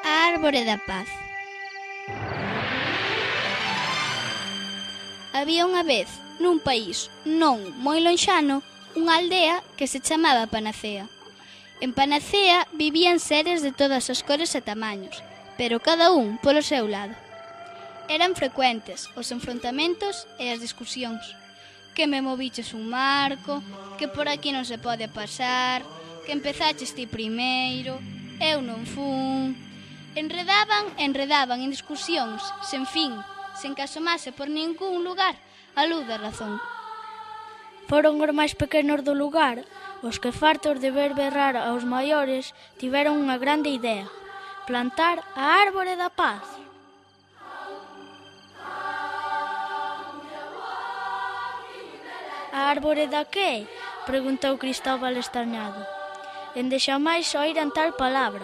A árbore da paz. Había unha vez, nun país non moi lonxano, unha aldea que se chamaba Panacea. En Panacea vivían seres de todas as cores e tamaños, pero cada un polo seu lado. Eran frecuentes os enfrontamentos e as discusións. Que me moviches un marco, que por aquí non se pode pasar, que empezaches ti primeiro, eu non fun. Enredaban en discusións, sen fin, sen que asomase por ningún lugar a luz da razón. Foron os máis pequenos do lugar, os que fartos de ver berrar aos maiores tiveron unha grande idea: plantar a árbore da paz. A árbore da que? Preguntou Cristóbal extrañado. Ende xamais oíran tal palabra.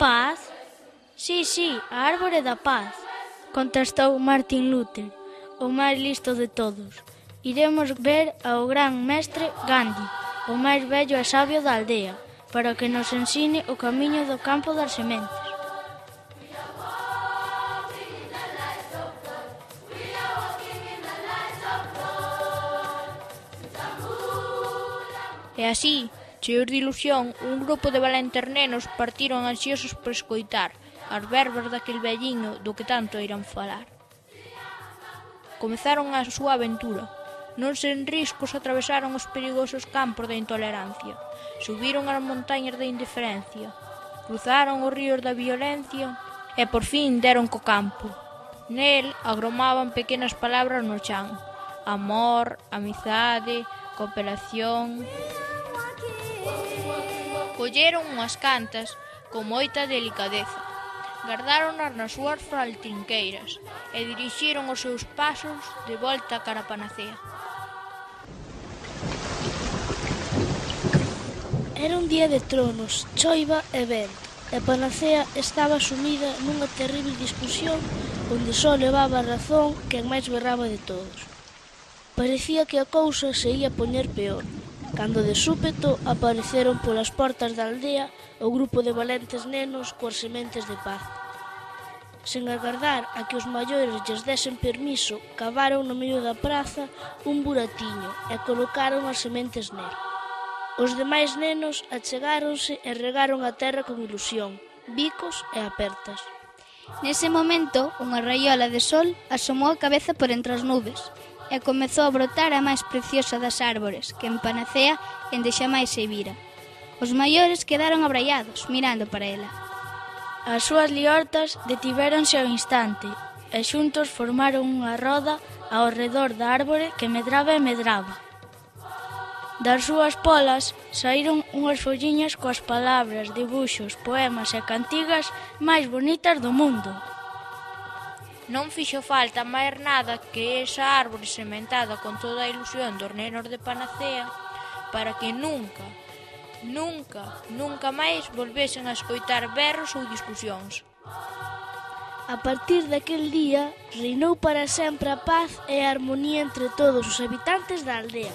Paz? Sí, a árbore da paz, contestou Martin Luther, o máis listo de todos. Iremos ver ao gran mestre Gandhi, o máis vello e sabio da aldea, para que nos ensine o camiño do campo das sementes. E así, cheos de ilusión, un grupo de valentes nenos partiron ansiosos por escoitar as verbas daquel velliño do que tanto irán falar. Comezaron a súa aventura. Non sen riscos atravesaron os perigosos campos da intolerancia, subiron as montañas da indiferencia, cruzaron os ríos da violencia e por fin deron co campo. Nel agromaban pequenas palabras no chan: amor, amizade, cooperación. Colleron unhas cantas con moita delicadeza, gardáronas nas súas faltrinqueiras e dirixiron os seus pasos de volta cara a Panacea. Era un día de tronos, choiva e vento, e Panacea estaba sumida nunha terrible discusión onde só levaba razón quen máis berraba de todos. Parecía que a cousa se ia poñer peor, cando de súpeto apareceron polas portas da aldea o grupo de valentes nenos coas sementes de paz. Sen agardar a que os maiores lles desen permiso, cavaron no medio da praza un buratiño e colocaron as sementes nel. Os demais nenos achegáronse e regaron a terra con ilusión, bicos e apertas. Nese momento, unha raiola de sol asomou a cabeza por entre as nubes e comezou a brotar a máis preciosa das árbores que en Panacea endexamais se vira. Os maiores quedaron abraiados, mirando para ela. As súas liortas detivéronse ao instante e xuntos formaron unha roda ao redor da árbore que medraba e medraba. Das súas polas saíron unhas folliñas coas palabras, dibuxos, poemas e cantigas máis bonitas do mundo. Non fixo falta máis nada que esa árbore sementada con toda a ilusión dos nenos de Panacea para que nunca máis volvesen a escoitar berros ou discusións. A partir daquel día, reinou para sempre a paz e a armonía entre todos os habitantes da aldea.